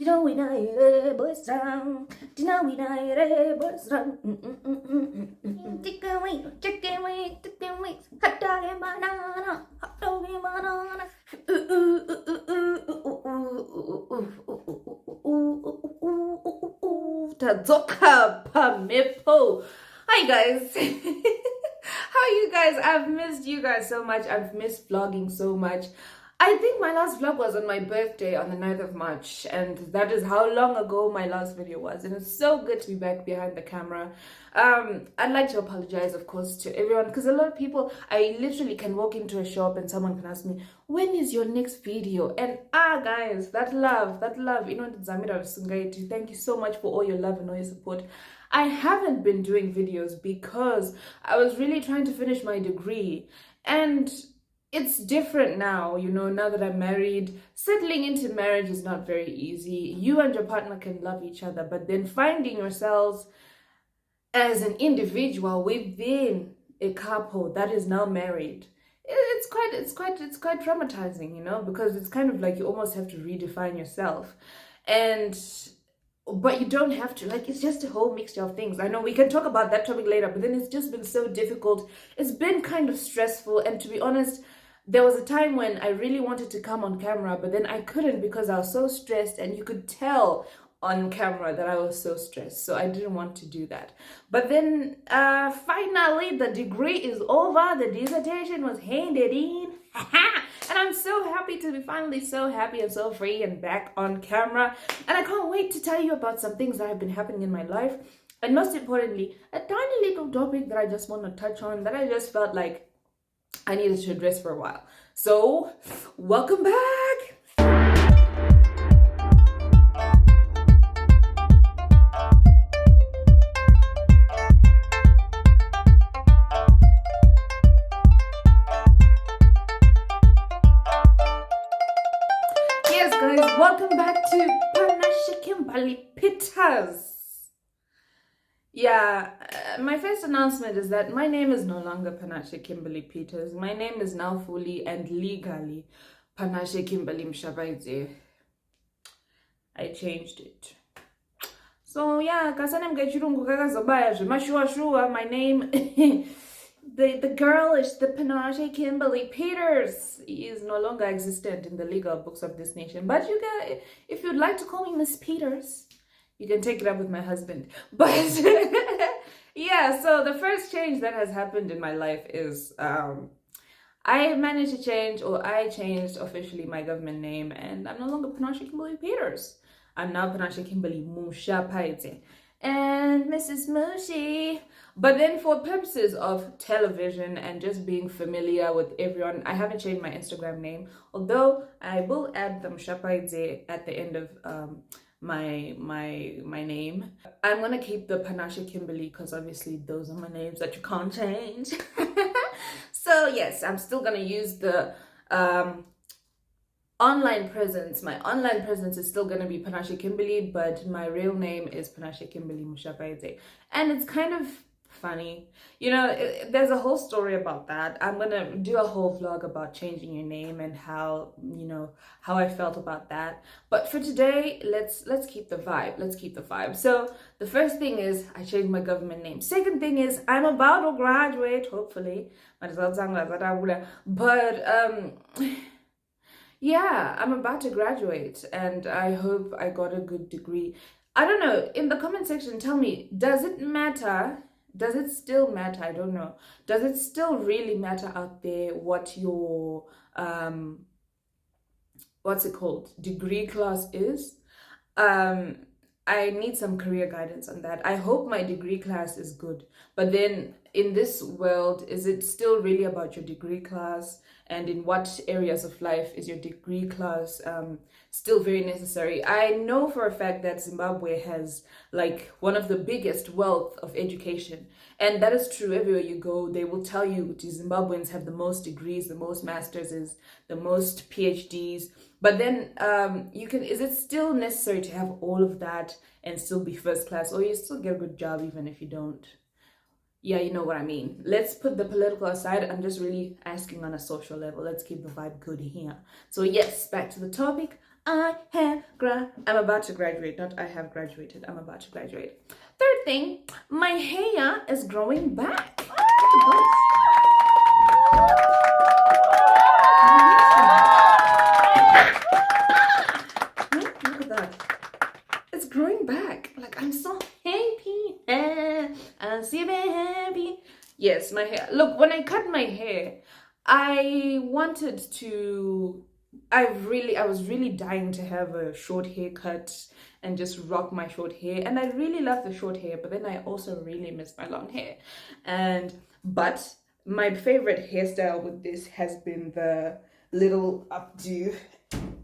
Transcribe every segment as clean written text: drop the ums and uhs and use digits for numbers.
Chicken wings, hot dog and banana, hot dog and banana. Tadzoka pamepo. Hi guys. How are you guys? I've missed you guys so much. I've missed vlogging so much. I think my last vlog was on my birthday on the 9th of March, and that is how long ago my last video was, and it's so good to be back behind the camera. I'd like to apologize, of course, to everyone, because a lot of people, I literally can walk into a shop and someone can ask me, when is your next video? And guys, that love, you know, thank you so much for all your love and all your support. I haven't been doing videos because I was really trying to finish my degree, and it's different now, you know, now that I'm married. Settling into marriage is not very easy. You and your partner can love each other, but then finding yourselves as an individual within a couple that is now married, it's quite traumatizing, you know, because it's kind of like you almost have to redefine yourself. But you don't have to, like, it's just a whole mixture of things. I know we can talk about that topic later, but then it's just been so difficult. It's been kind of stressful, and to be honest, there was a time when I really wanted to come on camera, but then I couldn't because I was so stressed, and you could tell on camera that I was so stressed, so I didn't want to do that. But then finally the degree is over, the dissertation was handed in, and I'm so happy to be finally so happy and so free and back on camera, and I can't wait to tell you about some things that have been happening in my life, and most importantly, a tiny little topic that I just want to touch on that I just felt like I needed to address for a while. So welcome back. Yes guys, welcome back to Panashe Kimberley Peters. Yeah, my first announcement is that my name is no longer Panashe Kimberley Peters. My name is now fully and legally Panashe Kimberley Mshabaidze. I changed it. So yeah, my name, the girl is the Panashe Kimberley Peters. He is no longer existent in the legal books of this nation. But you guys, if you'd like to call me Miss Peters, you can take it up with my husband. But yeah, so the first change that has happened in my life is I managed to change, or I changed officially my government name, and I'm no longer Panashe Kimberley Peters. I'm now Panashe Kimberley Mushapaite and Mrs. Mushi. But then for purposes of television and just being familiar with everyone, I haven't changed my Instagram name, although I will add the Mushapaite at the end of my name. I'm gonna keep the Panashe Kimberley because obviously those are my names that you can't change. So yes, I'm still gonna use the online presence. My online presence is still gonna be Panashe Kimberley, but my real name is Panashe Kimberley Mushapaidze. And it's kind of funny, you know, there's a whole story about that. I'm gonna do a whole vlog about changing your name and how, you know, how I felt about that. But for today, let's keep the vibe. So the first thing is I changed my government name. Second thing is I'm about to graduate, hopefully. But yeah, I'm about to graduate, and I hope I got a good degree. I don't know, in the comment section, tell me, does it matter? Does it still matter? I don't know. Does it still really matter out there what your, what's it called, degree class is? I need some career guidance on that. I hope my degree class is good. But then in this world, is it still really about your degree class? And in what areas of life is your degree class still very necessary? I know for a fact that Zimbabwe has like one of the biggest wealth of education. And that is true everywhere you go. They will tell you the Zimbabweans have the most degrees, the most masters, the most PhDs. But then is it still necessary to have all of that and still be first class, or you still get a good job even if you don't? Yeah, you know what I mean. Let's put the political aside. I'm just really asking on a social level. Let's keep the vibe good here. So yes, back to the topic. I'm about to graduate, not I have graduated. I'm about to graduate. Third thing, my hair is growing back. Look at that. It's growing back. Like, I'm so happy. I'm so happy. Yes, my hair. Look, when I cut my hair, I wanted to. I was really dying to have a short haircut and just rock my short hair. And I really love the short hair, but then I also really miss my long hair. But my favorite hairstyle with this has been the little updo,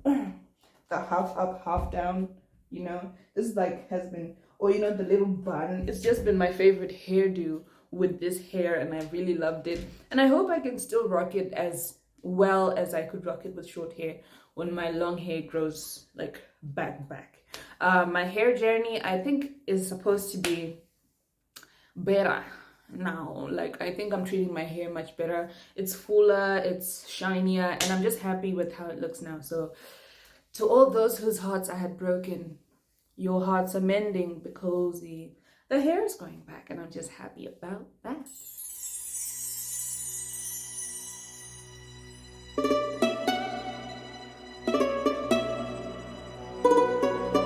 the half up, half down. You know, this like has been, or you know, the little bun. It's just been my favorite hairdo with this hair, and I really loved it. And I hope I can still rock it as well as I could rock it with short hair when my long hair grows like back. My hair journey, I think, is supposed to be better now. Like, I think I'm treating my hair much better. It's fuller, it's shinier, and I'm just happy with how it looks now. So to all those whose hearts I had broken, your hearts are mending because the hair is going back, and I'm just happy about that.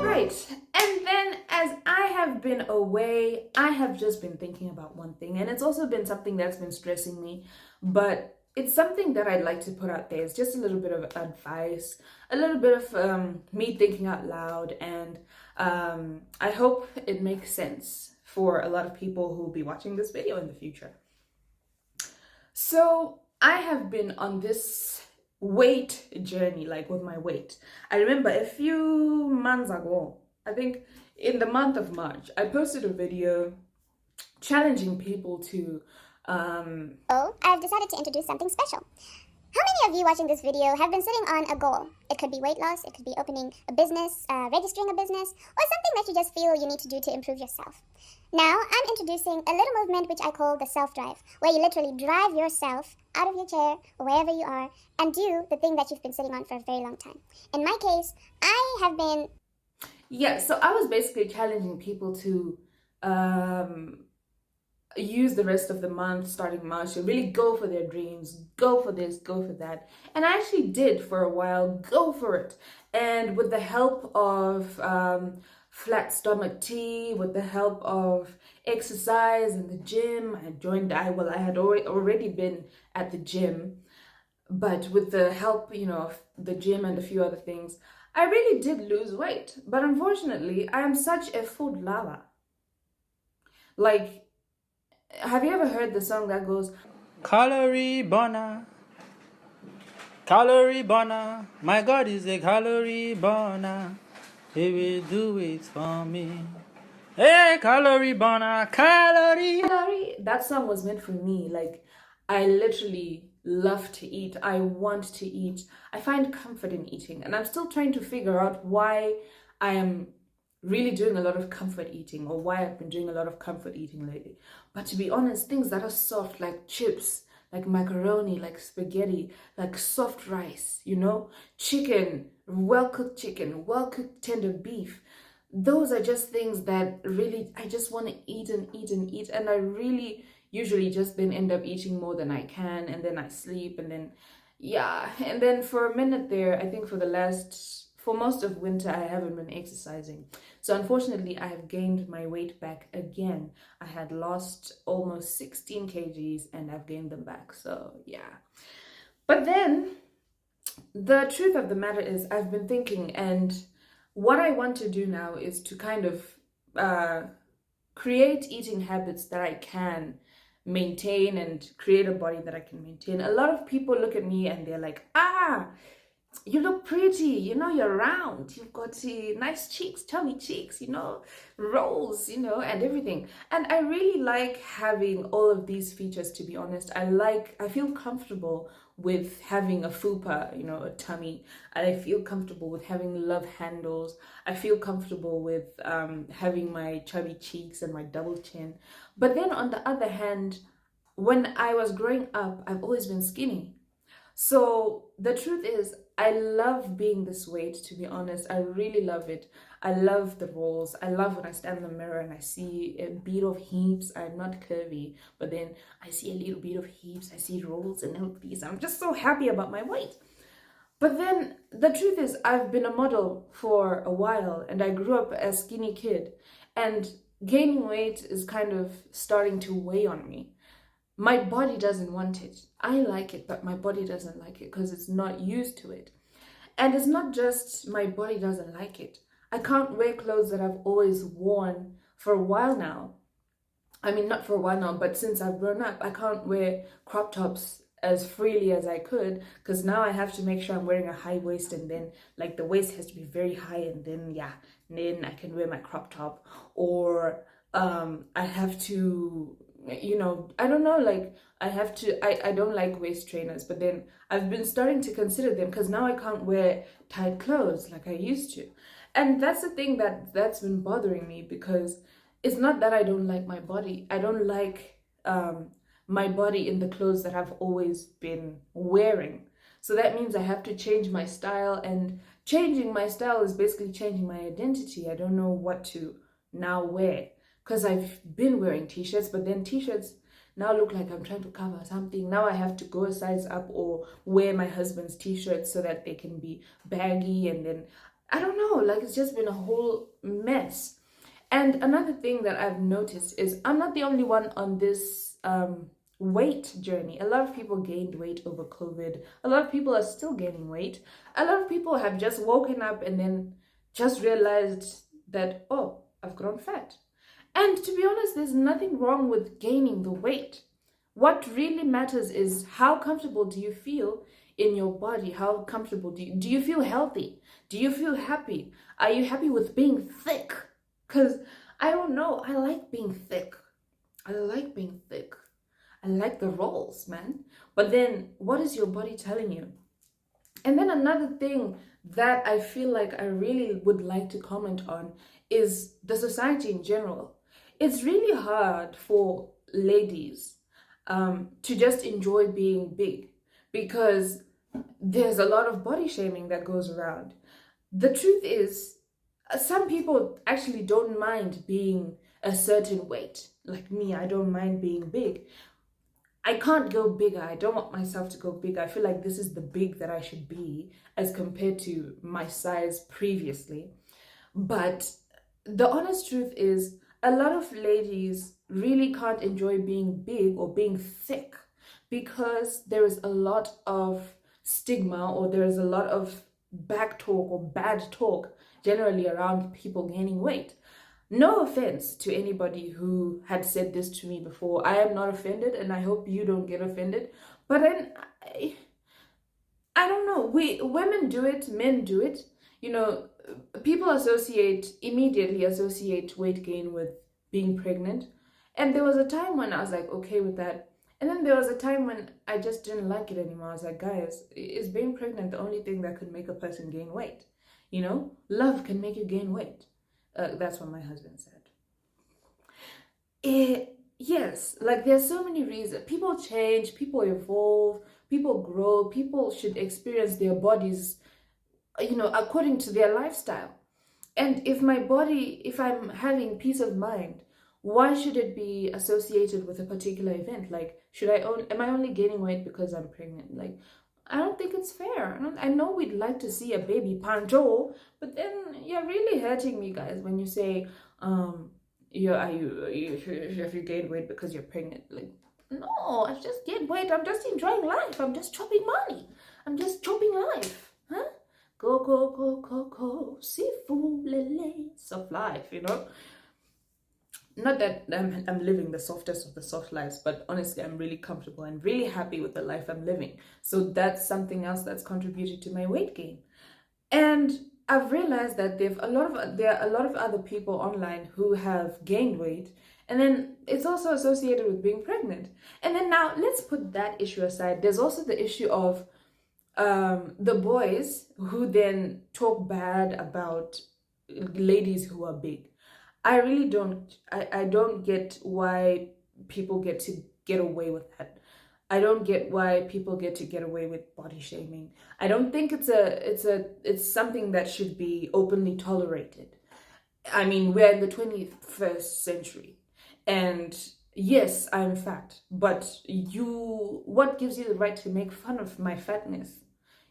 Right, and then as I have been away, I have just been thinking about one thing, and it's also been something that's been stressing me, but it's something that I'd like to put out there. It's just a little bit of advice, a little bit of me thinking out loud, and I hope it makes sense for a lot of people who will be watching this video in the future. So I have been on this weight journey, like with my weight. I remember a few months ago, I think in the month of March, I posted a video challenging people to I've decided to introduce something special. How many of you watching this video have been sitting on a goal? It could be weight loss, it could be opening a business, registering a business, or something that you just feel you need to do to improve yourself. Now, I'm introducing a little movement which I call the self-drive, where you literally drive yourself out of your chair or wherever you are and do the thing that you've been sitting on for a very long time. In my case, I have been... Yeah, so I was basically challenging people to use the rest of the month starting March to really go for their dreams, go for this, go for that. And I actually did for a while, go for it. And with the help of flat stomach tea, with the help of exercise in the gym, I had already been at the gym, but with the help, you know, of the gym and a few other things, I really did lose weight. But unfortunately, I am such a food lover. Like, have you ever heard the song that goes, Calorie burner, my God is a calorie burner, he will do it for me. Hey, calorie burner, calorie. That song was meant for me. Like, I literally love to eat. I want to eat. I find comfort in eating, and I'm still trying to figure out why I am really doing a lot of comfort eating, or why I've been doing a lot of comfort eating lately. But to be honest, things that are soft, like chips, like macaroni, like spaghetti, like soft rice, you know, chicken, well-cooked tender beef, those are just things that really I just want to eat and eat and eat. And I really usually just then end up eating more than I can, and then I sleep, and then yeah, and then for a minute there, I think for most of winter, I haven't been exercising. So unfortunately, I have gained my weight back again. I had lost almost 16 kgs and I've gained them back. So yeah. But then the truth of the matter is I've been thinking, and what I want to do now is to kind of create eating habits that I can maintain and create a body that I can maintain. A lot of people look at me and they're like, you look pretty, you know, you're round, you've got nice cheeks, chubby cheeks, you know, rolls, you know, and everything. And I really like having all of these features, to be honest. I feel comfortable with having a fupa, you know, a tummy. I feel comfortable with having love handles. I feel comfortable with having my chubby cheeks and my double chin. But then on the other hand, when I was growing up, I've always been skinny. So the truth is, I love being this weight, to be honest. I really love it. I love the rolls. I love when I stand in the mirror and I see a bit of hips. I'm not curvy, but then I see a little bit of hips. I see rolls and little these. I'm just so happy about my weight. But then the truth is, I've been a model for a while and I grew up a skinny kid. And gaining weight is kind of starting to weigh on me. My body doesn't want it. I like it, but my body doesn't like it because it's not used to it. And it's not just my body doesn't like it. I can't wear clothes that I've always worn for a while now. I mean, not for a while now, but since I've grown up, I can't wear crop tops as freely as I could because now I have to make sure I'm wearing a high waist, and then like the waist has to be very high, and then then I can wear my crop top. Or I have to, I don't know, like I don't like waist trainers, but then I've been starting to consider them because now I can't wear tight clothes like I used to. And that's the thing that's been bothering me, because it's not that I don't like my body. I don't like my body in the clothes that I've always been wearing. So that means I have to change my style, and changing my style is basically changing my identity. I don't know what to now wear because I've been wearing t-shirts, but then t-shirts now look like I'm trying to cover something. Now I have to go a size up or wear my husband's t-shirts so that they can be baggy, and then I don't know, like it's just been a whole mess. And another thing that I've noticed is I'm not the only one on this weight journey. A lot of people gained weight over COVID. A lot of people are still gaining weight. A lot of people have just woken up and then just realized that, oh, I've grown fat. And to be honest, there's nothing wrong with gaining the weight. What really matters is how comfortable do you feel in your body? How comfortable do you feel healthy? Do you feel happy? Are you happy with being thick? Because I don't know, I like being thick. I like being thick. I like the rolls, man. But then what is your body telling you? And then another thing that I feel like I really would like to comment on is the society in general. It's really hard for ladies to just enjoy being big, because there's a lot of body shaming that goes around. The truth is, some people actually don't mind being a certain weight. Like me, I don't mind being big. I can't go bigger. I don't want myself to go bigger. I feel like this is the big that I should be as compared to my size previously. But the honest truth is, a lot of ladies really can't enjoy being big or being thick because there is a lot of stigma, or there is a lot of back talk or bad talk generally around people gaining weight. No offense to anybody who had said this to me before. I am not offended, and I hope you don't get offended. But then I don't know. Women do it, men do it. People immediately associate weight gain with being pregnant. And there was a time when I was like okay with that. And then there was a time when I just didn't like it anymore. I was like, guys, is being pregnant the only thing that could make a person gain weight? Love can make you gain weight. That's what my husband said. Yes, like there's so many reasons. People change, people evolve, people grow, people should experience their bodies, according to their lifestyle. And if I'm having peace of mind, why should it be associated with a particular event? Like, am I only gaining weight because I'm pregnant? Like, I don't think it's fair. I know we'd like to see a baby Pancho, but then you're really hurting me, guys, when you say, if you gained weight because you're pregnant. Like, no, I've just gained weight. I'm just enjoying life. I'm just chopping money. I'm just chopping life. Huh? Go, go, go, go, go. Sifu lele. Soft life, Not that I'm living the softest of the soft lives, but honestly, I'm really comfortable and really happy with the life I'm living. So that's something else that's contributed to my weight gain. And I've realized that there are a lot of other people online who have gained weight, and then it's also associated with being pregnant. And then now let's put that issue aside. There's also the issue of the boys who then talk bad about ladies who are big. I really don't. I don't get why people get to get away with that. I don't get why people get away with body shaming. I don't think it's something that should be openly tolerated. I mean, we're in the 21st century, and yes, I'm fat, but what gives you the right to make fun of my fatness?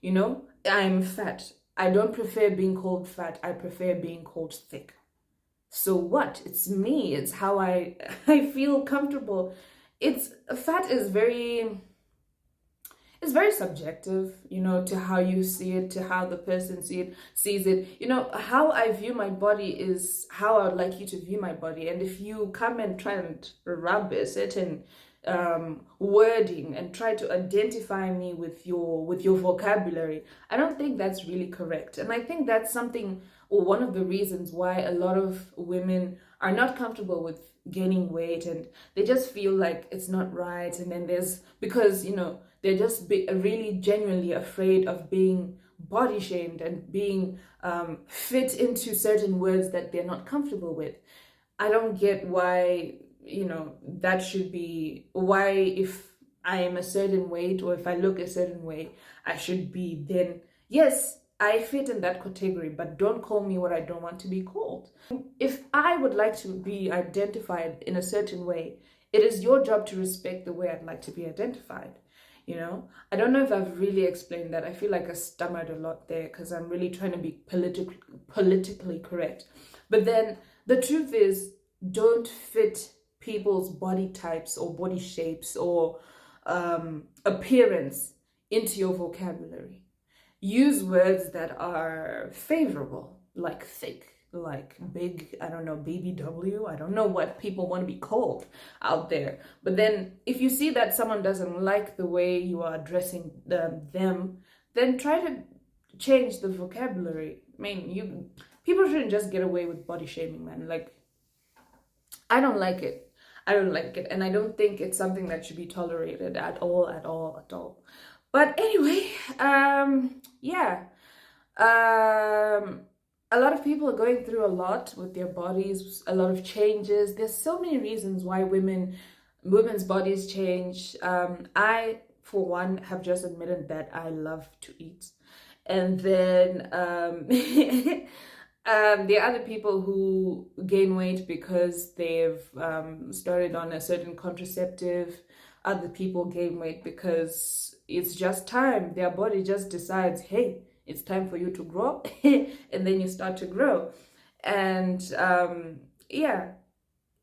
You know, I'm fat. I don't prefer being called fat. I prefer being called thick. So what? It's me. It's how I I feel comfortable. Fat is it's very subjective, you know, to how you see it, to how the person sees it. You know, how I view my body is how I would like you to view my body. And if you come and try and rub a certain wording and try to identify me with your vocabulary, I don't think that's really correct. And I think that's something, or one of the reasons why a lot of women are not comfortable with gaining weight, and they just feel like it's not right. And then because, you know, they're just really genuinely afraid of being body shamed and being fit into certain words that they're not comfortable with. I don't get why, you know, that should be why, if I am a certain weight or if I look a certain way, I should be then, yes, I fit in that category, but don't call me what I don't want to be called. If I would like to be identified in a certain way, it is your job to respect the way I'd like to be identified. You know, I don't know if I've really explained that. I feel like I stammered a lot there because I'm really trying to be politically correct. But then the truth is, don't fit people's body types or body shapes or appearance into your vocabulary. Use words that are favorable, like thick, like big, I don't know, baby W. I don't know what people want to be called out there. But then if you see that someone doesn't like the way you are addressing them, then try to change the vocabulary. I mean, people shouldn't just get away with body shaming, man. Like, I don't like it. I don't like it. And I don't think it's something that should be tolerated at all, at all, at all. But anyway, yeah. A lot of people are going through a lot with their bodies, a lot of changes. There's so many reasons why women's bodies change. I, for one, have just admitted that I love to eat. And then there are other people who gain weight because they've started on a certain contraceptive. Other people gain weight because it's just time. Their body just decides, hey, it's time for you to grow. And then you start to grow. And yeah,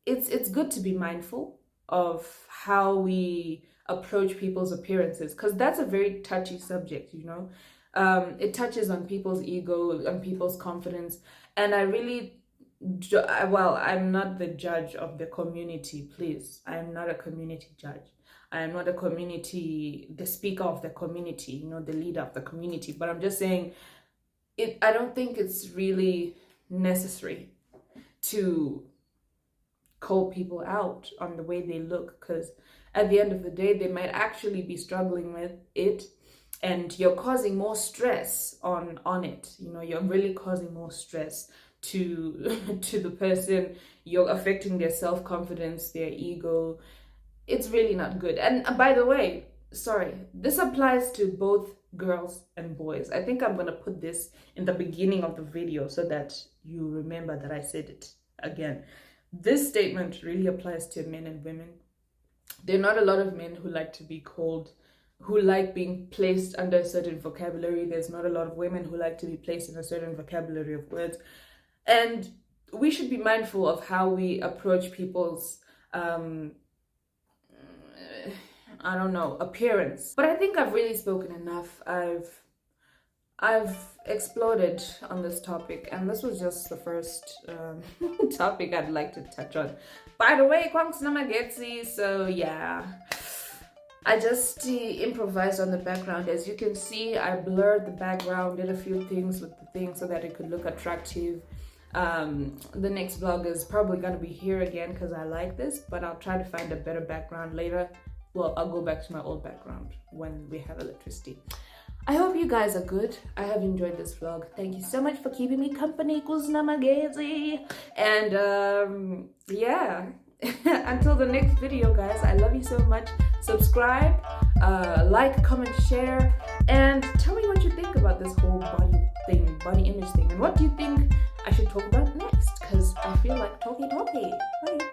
it's good to be mindful of how we approach people's appearances, because that's a very touchy subject, you know. It touches on people's ego, on people's confidence. And I really, well, I'm not the judge of the community, please. I'm not a community judge. I am not the speaker of the community, you know, the leader of the community. But I'm just saying, I don't think it's really necessary to call people out on the way they look, because at the end of the day, they might actually be struggling with it, and you're causing more stress on it. You know, you're really causing more stress to the person. You're affecting their self-confidence, their ego. It's really not good. And by the way, sorry, this applies to both girls and boys. I think I'm gonna put this in the beginning of the video so that you remember that I said it again. This statement really applies to men and women. There are not a lot of men who like to be called, who like being placed under a certain vocabulary. There's not a lot of women who like to be placed in a certain vocabulary of words. And we should be mindful of how we approach people's I don't know, appearance. But I think I've really spoken enough. I've exploded on this topic, and this was just the first topic I'd like to touch on. By the way, kwangu namagetsi, so yeah. I just improvised on the background. As you can see, I blurred the background, did a few things with the thing so that it could look attractive. The next vlog is probably gonna be here again because I like this, but I'll try to find a better background later. Well, I'll go back to my old background when we have electricity. I hope you guys are good. I have enjoyed this vlog. Thank you so much for keeping me company, kuznamagezi. And yeah, until the next video, guys, I love you so much. Subscribe, like, comment, share, and tell me what you think about this whole body image thing, and what do you think I should talk about next, because I feel like talky. Bye.